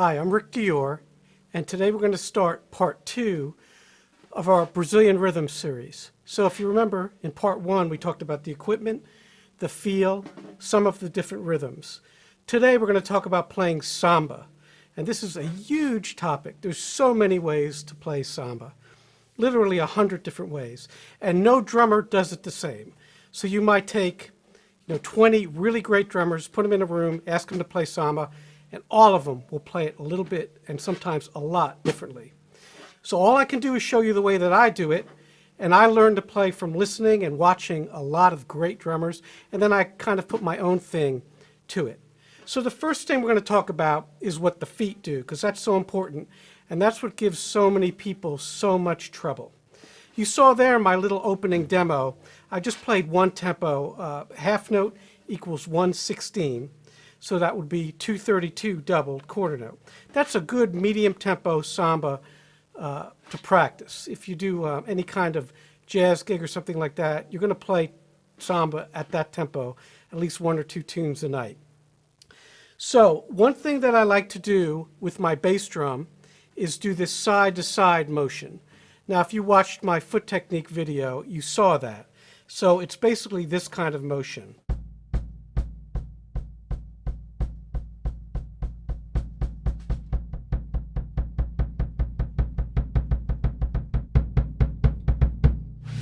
Hi, I'm rickdior, and today we're going to start part 2 of our Brazilian rhythm series. So if you remember, in part 1 we talked about the equipment, the feel, some of the different rhythms. Today we're going to talk about playing samba, and this is a huge topic. There's so many ways to play samba, literally 100 different ways, and no drummer does it the same. So you might take 20 really great drummers, put them in a room, ask them to play samba, and all of them will play it a little bit and sometimes a lot differently. So all I can do is show you the way that I do it, and I learned to play from listening and watching a lot of great drummers, and then I kind of put my own thing to it. So the first thing we're going to talk about is what the feet do, because that's so important, and that's what gives so many people so much trouble. You saw there my little opening demo. I just played one tempo, half note equals 1/16. So that would be 232 doubled quarter note. That's a good medium tempo samba to practice. If you do any kind of jazz gig or something like that, you're going to play samba at that tempo, at least 1 or 2 tunes a night. So one thing that I like to do with my bass drum is do this side to side motion. Now if you watched my foot technique video, you saw that. So it's basically this kind of motion.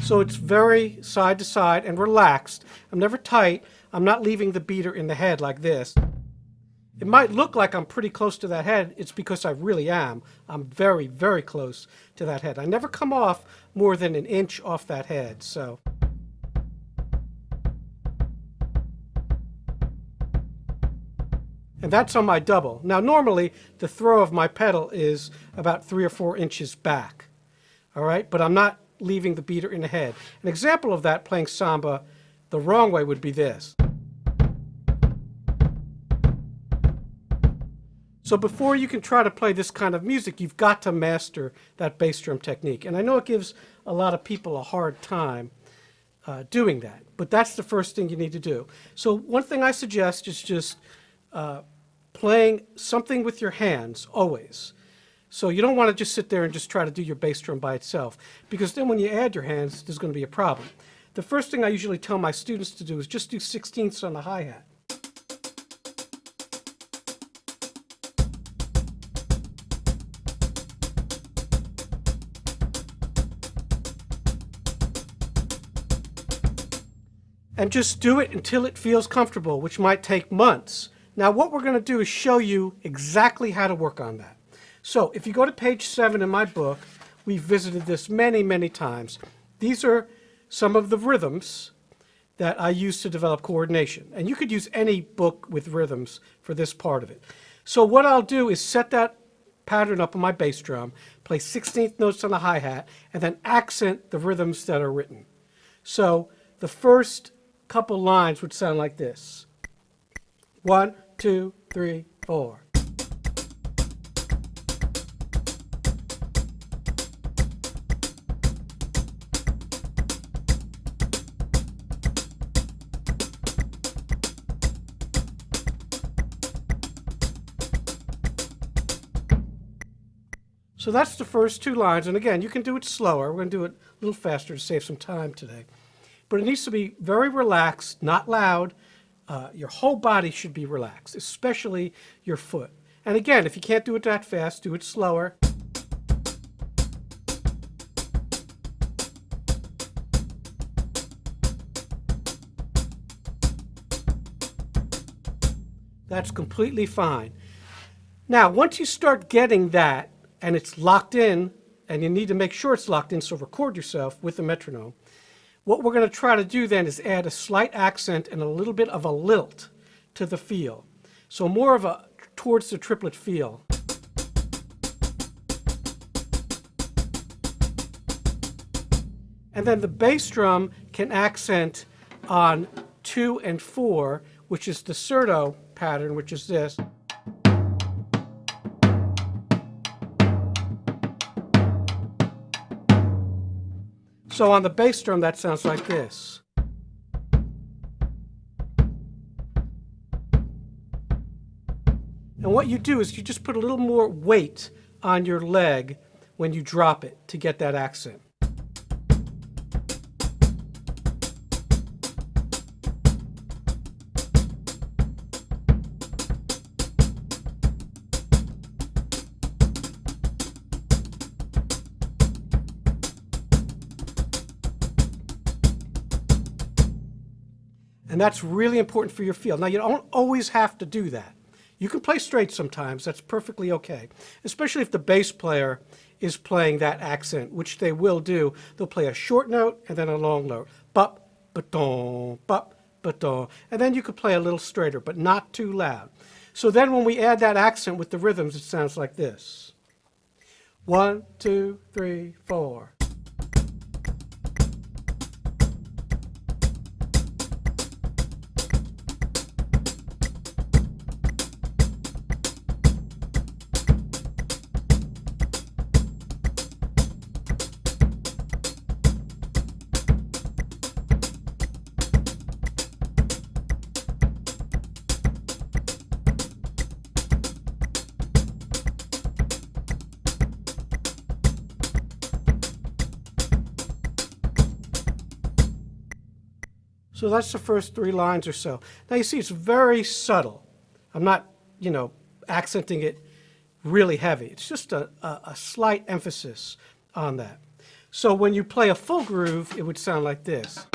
So it's very side to side and relaxed. I'm never tight. I'm not leaving the beater in the head like this. It might look like I'm pretty close to that head. It's because I really am. I'm very, very close to that head. I never come off more than 1 inch off that head. So. And that's on my double. Now normally the throw of my pedal is about 3 or 4 inches back. All right, but I'm not leaving the beater in the head. An example of that playing samba the wrong way would be this. So before you can try to play this kind of music, you've got to master that bass drum technique. And I know it gives a lot of people a hard time doing that, but that's the first thing you need to do. So one thing I suggest is just playing something with your hands always. So you don't want to just sit there and just try to do your bass drum by itself, because then when you add your hands, there's going to be a problem. The first thing I usually tell my students to do is just do 16ths on the hi-hat. And just do it until it feels comfortable, which might take months. Now what we're going to do is show you exactly how to work on that. So if you go to page 7 in my book, we've visited this many, many times. These are some of the rhythms that I use to develop coordination. And you could use any book with rhythms for this part of it. So what I'll do is set that pattern up on my bass drum, play 16th notes on the hi-hat, and then accent the rhythms that are written. So the first couple lines would sound like this. 1, 2, 3, 4. So that's the first 2 lines, and again, you can do it slower. We're going to do it a little faster to save some time today. But it needs to be very relaxed, not loud. Your whole body should be relaxed, especially your foot. And again, if you can't do it that fast, do it slower. That's completely fine. Now, once you start getting that, and it's locked in, and you need to make sure it's locked in, so record yourself with the metronome. What we're going to try to do then is add a slight accent and a little bit of a lilt to the feel. So more of a towards the triplet feel. And then the bass drum can accent on 2 and 4, which is the Certo pattern, which is this. So on the bass drum, that sounds like this. And what you do is you just put a little more weight on your leg when you drop it to get that accent. And that's really important for your feel. Now, you don't always have to do that. You can play straight sometimes. That's perfectly okay, especially if the bass player is playing that accent, which they will do. They'll play a short note and then a long note. Bop, ba-dong, bop, ba-dong. And then you could play a little straighter, but not too loud. So then when we add that accent with the rhythms, it sounds like this. 1, 2, 3, 4. So that's the first 3 lines or so. Now you see it's very subtle. I'm not, accenting it really heavy. It's just a slight emphasis on that. So when you play a full groove, it would sound like this.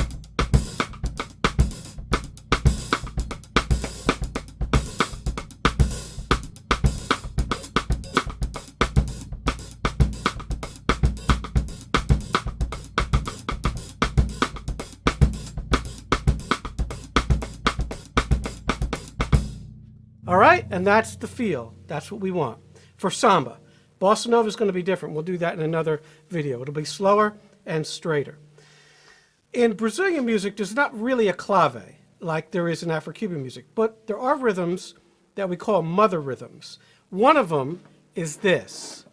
All right, and that's the feel. That's what we want. For samba, bossa nova is going to be different. We'll do that in another video. It'll be slower and straighter. In Brazilian music, there's not really a clave like there is in Afro-Cuban music, but there are rhythms that we call mother rhythms. One of them is this.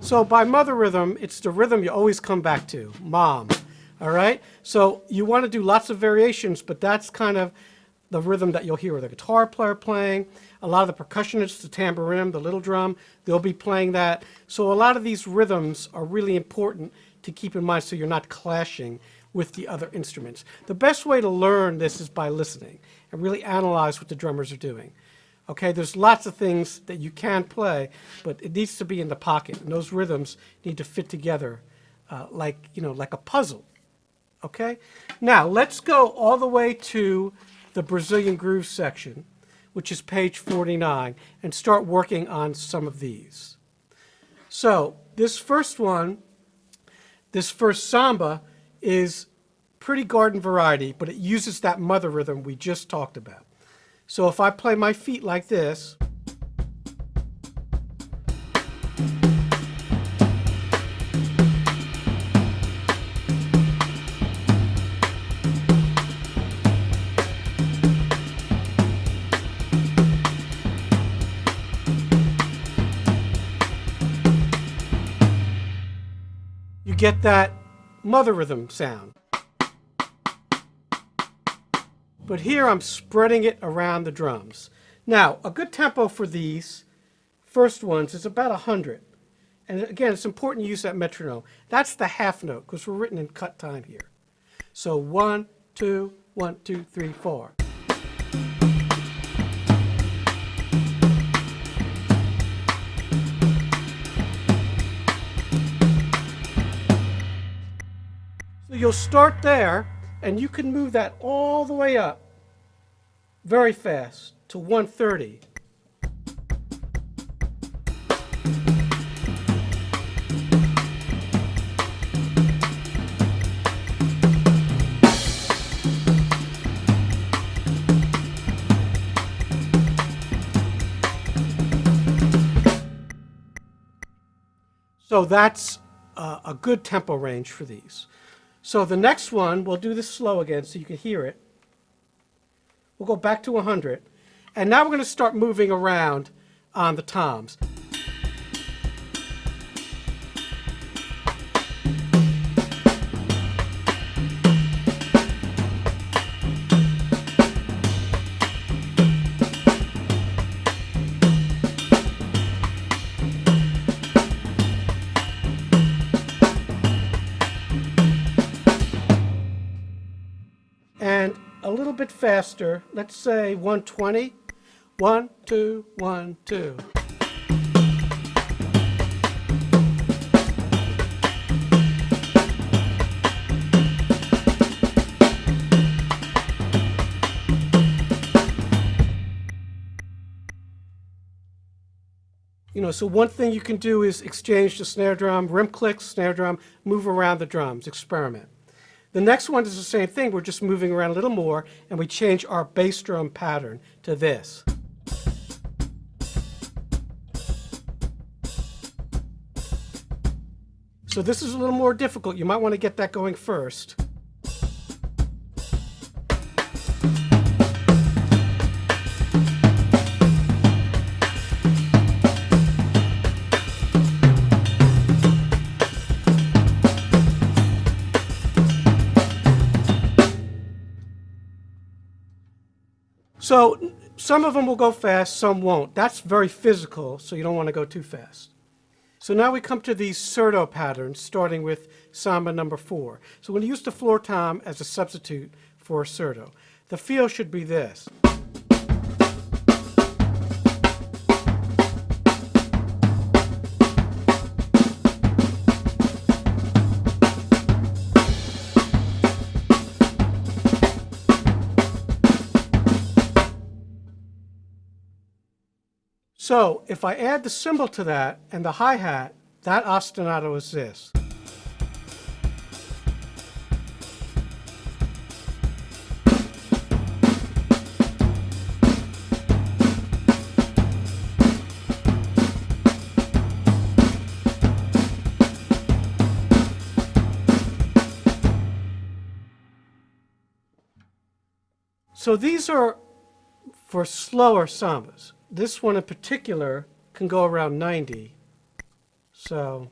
So by mother rhythm, it's the rhythm you always come back to, mom, all right? So you want to do lots of variations, but that's kind of the rhythm that you'll hear with the guitar player playing. A lot of the percussionists, the tambourine, the little drum, they'll be playing that. So a lot of these rhythms are really important to keep in mind so you're not clashing with the other instruments. The best way to learn this is by listening and really analyze what the drummers are doing. Okay, there's lots of things that you can play, but it needs to be in the pocket, and those rhythms need to fit together like a puzzle. Okay, now let's go all the way to the Brazilian groove section, which is page 49, and start working on some of these. So this first one, this first samba, is pretty garden variety, but it uses that mother rhythm we just talked about. So if I play my feet like this, you get that mother rhythm sound. But here I'm spreading it around the drums. Now, a good tempo for these first ones is about 100. And again, it's important to use that metronome. That's the half note, because we're written in cut time here. So 1, 2, 1, 2, 3, 4. So you'll start there, and you can move that all the way up very fast to 130. So that's a good tempo range for these. So the next one, we'll do this slow again so you can hear it. We'll go back to 100. And now we're going to start moving around on the toms. And a little bit faster, let's say 120. 1, 2, 1, 2. You know, so one thing you can do is exchange the snare drum, rim clicks, snare drum, move around the drums, experiment. The next one is the same thing. We're just moving around a little more, and we change our bass drum pattern to this. So this is a little more difficult. You might want to get that going first. So some of them will go fast, some won't. That's very physical, so you don't want to go too fast. So now we come to these Certo patterns, starting with Samba number 4. So we're going to use the floor tom as a substitute for a Certo. The feel should be this. So if I add the cymbal to that and the hi-hat, that ostinato is this. So these are for slower sambas. This one in particular can go around 90. So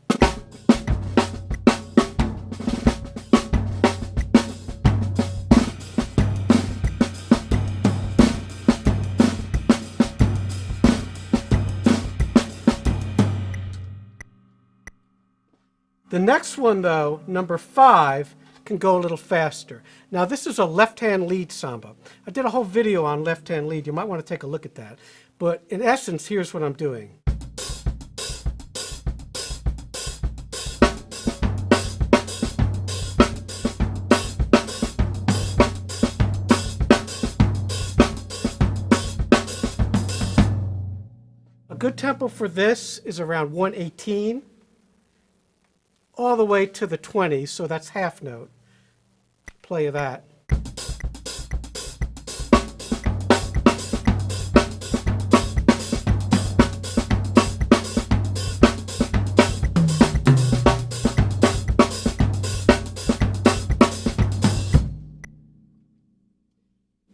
the next one, though, number 5, can go a little faster. Now this is a left-hand lead samba. I did a whole video on left-hand lead. You might want to take a look at that. But in essence, here's what I'm doing. A good tempo for this is around 118 all the way to the 20s, so that's half note. Play of that.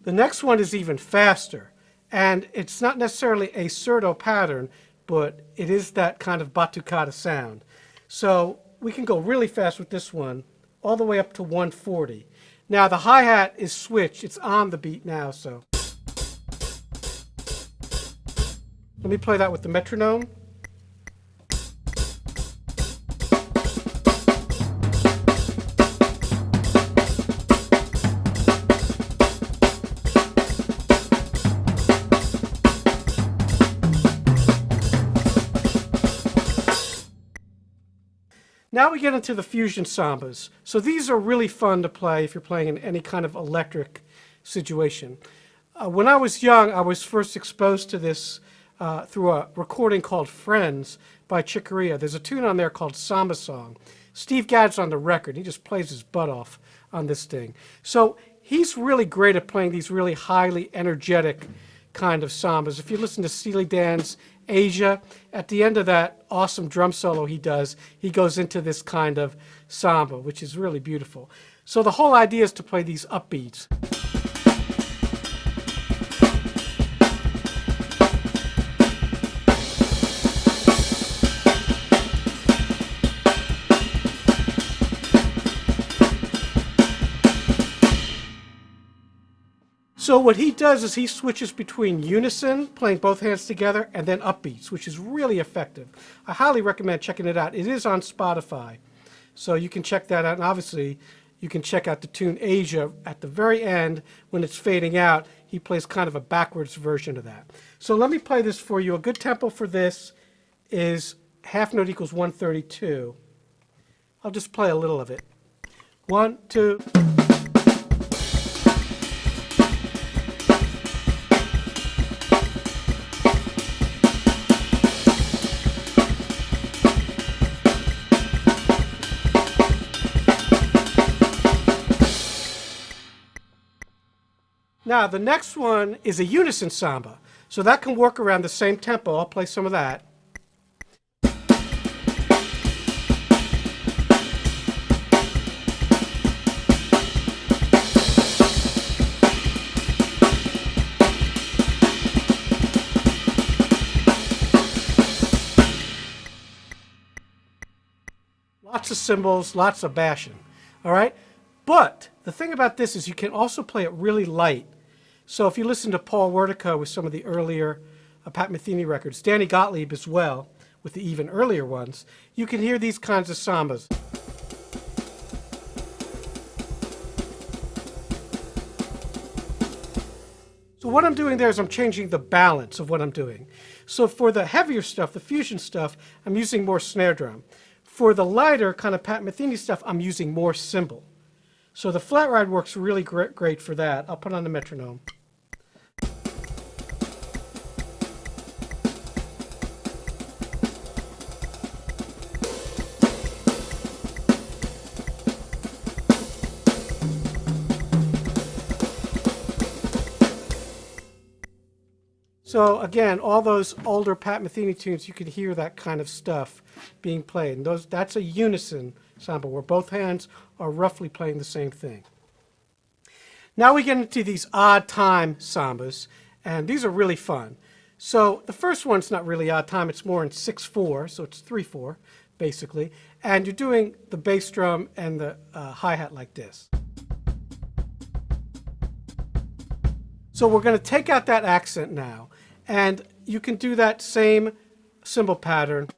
The next one is even faster, and it's not necessarily a Certo pattern, but it is that kind of batucada sound. So we can go really fast with this one, all the way up to 140. Now the hi-hat is switched, it's on the beat now, so. Let me play that with the metronome. Now we get into the fusion sambas. So these are really fun to play if you're playing in any kind of electric situation. When I was young, I was first exposed to this through a recording called Friends by Chick Corea. There's a tune on there called Samba Song. Steve Gadd's on the record. He just plays his butt off on this thing. So he's really great at playing these really highly energetic kind of sambas. If you listen to Steely Dan's Asia, at the end of that awesome drum solo he does, he goes into this kind of samba, which is really beautiful. So the whole idea is to play these upbeats. So what he does is he switches between unison, playing both hands together, and then upbeats, which is really effective. I highly recommend checking it out. It is on Spotify, so you can check that out. And obviously, you can check out the tune Asia at the very end when it's fading out. He plays kind of a backwards version of that. So let me play this for you. A good tempo for this is half note equals 132. I'll just play a little of it. 1, 2. Now, the next one is a unison samba. So that can work around the same tempo. I'll play some of that. Lots of cymbals, lots of bashing. All right? But the thing about this is you can also play it really light. So if you listen to Paul Wertica with some of the earlier Pat Metheny records, Danny Gottlieb as well, with the even earlier ones, you can hear these kinds of sambas. So what I'm doing there is I'm changing the balance of what I'm doing. So for the heavier stuff, the fusion stuff, I'm using more snare drum. For the lighter kind of Pat Metheny stuff, I'm using more cymbal. So the flat ride works really great for that. I'll put on the metronome. So again, all those older Pat Metheny tunes, you can hear that kind of stuff being played. And that's a unison samba where both hands are roughly playing the same thing. Now we get into these odd time sambas, and these are really fun. So the first one's not really odd time, it's more in 6/4, so it's 3/4 basically, and you're doing the bass drum and the hi-hat like this. So we're going to take out that accent now, and you can do that same cymbal pattern.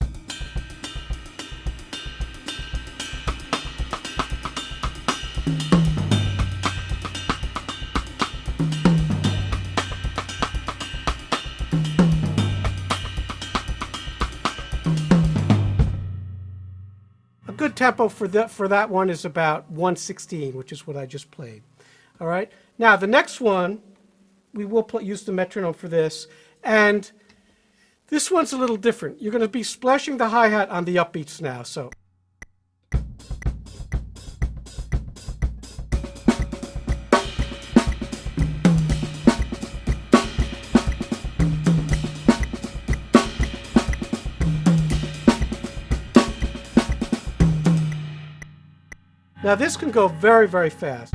A good tempo for that one is about 116, which is what I just played. All right. Now the next one, we will use the metronome for this, and this one's a little different. You're going to be splashing the hi-hat on the upbeats now. So. Now this can go very, very fast.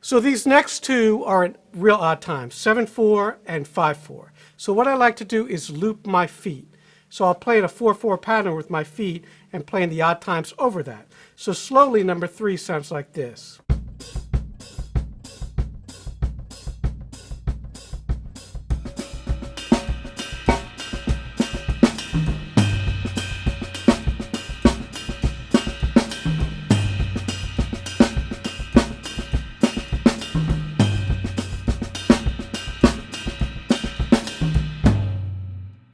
So these next two are in real odd times, 7/4 and 5/4. So what I like to do is loop my feet. So I'll play in a 4/4 pattern with my feet and playing the odd times over that. So slowly number 3 sounds like this.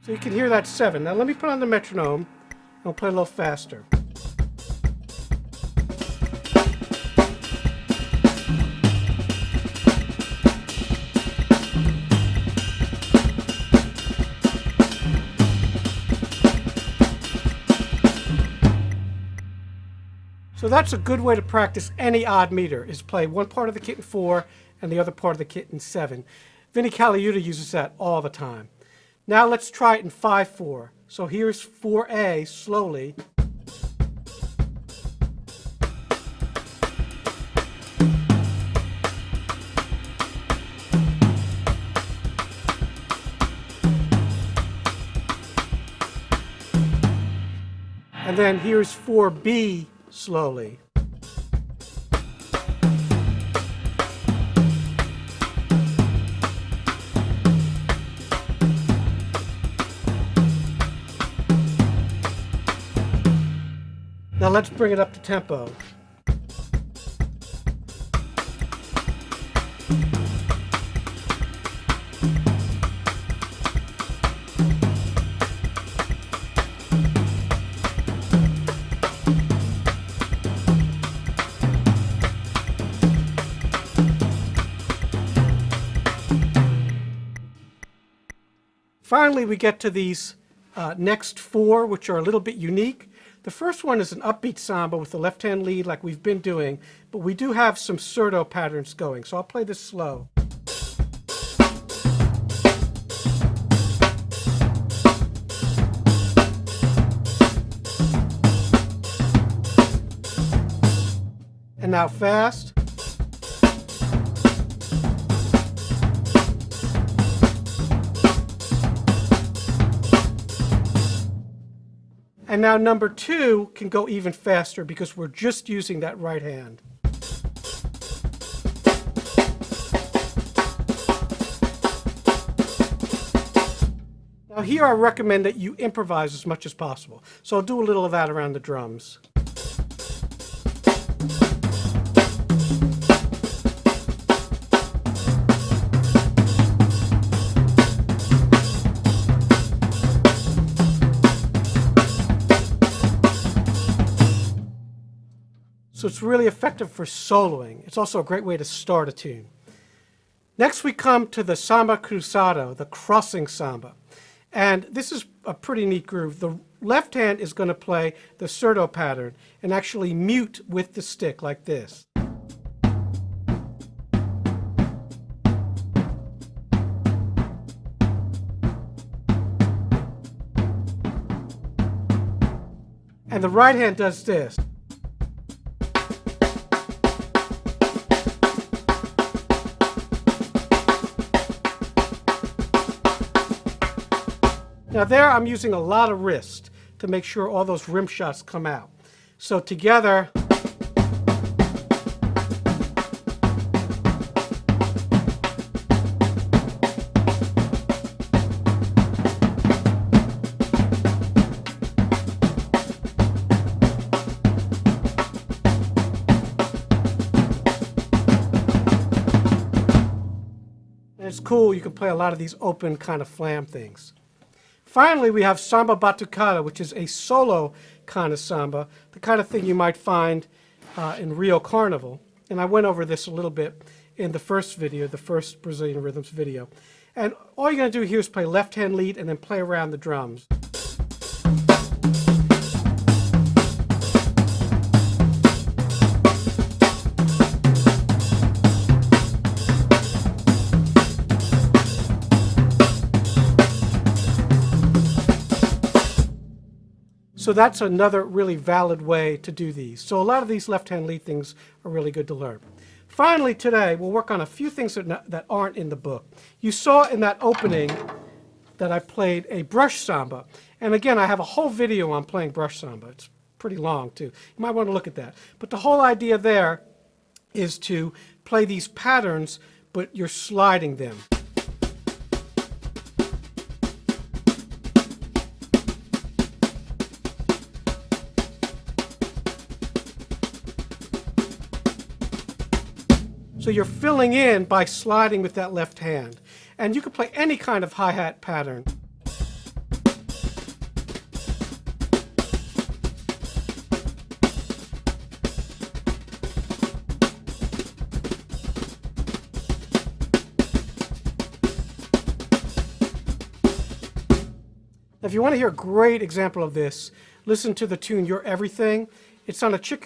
So you can hear that 7. Now let me put on the metronome and I'll play a little faster. So that's a good way to practice any odd meter, is play one part of the kit in 4 and the other part of the kit in 7. Vinnie Colaiuta uses that all the time. Now let's try it in 5/4. So here's 4A slowly. And then here's 4B slowly. Now let's bring it up to tempo. Finally, we get to these next four, which are a little bit unique. The first one is an upbeat samba with the left-hand lead like we've been doing, but we do have some Certo patterns going, so I'll play this slow. And now fast. And now number 2 can go even faster because we're just using that right hand. Now here I recommend that you improvise as much as possible. So I'll do a little of that around the drums. So it's really effective for soloing. It's also a great way to start a tune. Next we come to the Samba cruzado, the crossing samba. And this is a pretty neat groove. The left hand is going to play the Certo pattern and actually mute with the stick like this. And the right hand does this. Now there I'm using a lot of wrist to make sure all those rim shots come out. So together, and it's cool, you can play a lot of these open kind of flam things. Finally, we have Samba Batucada, which is a solo kind of samba, the kind of thing you might find in Rio Carnival. And I went over this a little bit in the first video, the first Brazilian Rhythms video. And all you're going to do here is play left-hand lead and then play around the drums. So that's another really valid way to do these. So a lot of these left-hand lead things are really good to learn. Finally today, we'll work on a few things that aren't in the book. You saw in that opening that I played a brush samba. And again, I have a whole video on playing brush samba. It's pretty long too. You might want to look at that. But the whole idea there is to play these patterns, but you're sliding them. So you're filling in by sliding with that left hand. And you can play any kind of hi-hat pattern. If you want to hear a great example of this, listen to the tune You're Everything. It's on a Chick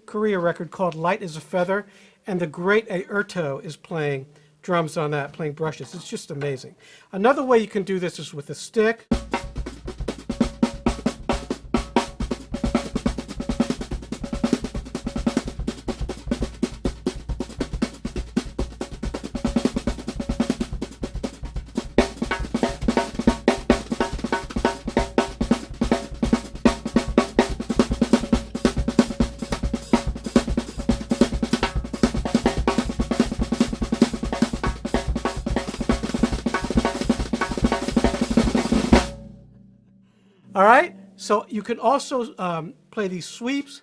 Corea record called Light as a Feather. And the great Certo is playing drums on that, playing brushes. It's just amazing. Another way you can do this is with a stick. All right? So you can also play these sweeps.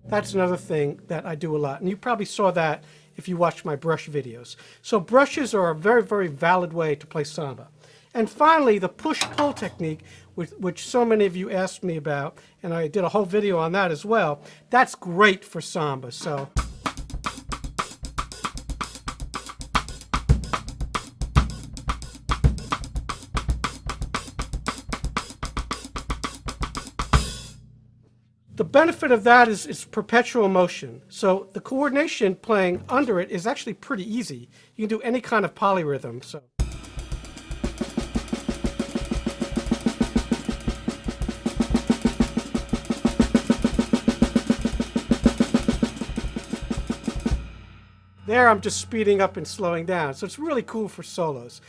That's another thing that I do a lot. And you probably saw that if you watched my brush videos. So brushes are a very, very valid way to play samba. And finally, the push-pull technique, which so many of you asked me about, and I did a whole video on that as well. That's great for samba. So the benefit of that is it's perpetual motion. So the coordination playing under it is actually pretty easy. You can do any kind of polyrhythm. So. There I'm just speeding up and slowing down. So it's really cool for solos.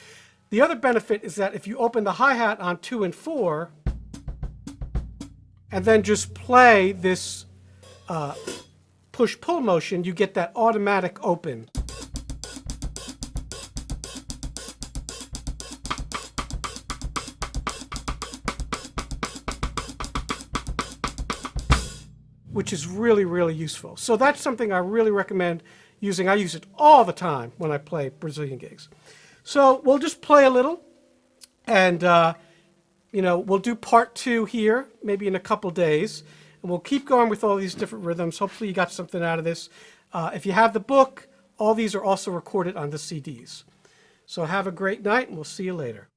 The other benefit is that if you open the hi-hat on 2 and 4, and then just play this push-pull motion, you get that automatic open. Which is really, really useful. So that's something I really recommend using. I use it all the time when I play Brazilian gigs. So we'll just play a little, and you know, we'll do part 2 here, maybe in a couple days, and we'll keep going with all these different rhythms. Hopefully you got something out of this. If you have the book, all these are also recorded on the CDs. So have a great night, and we'll see you later.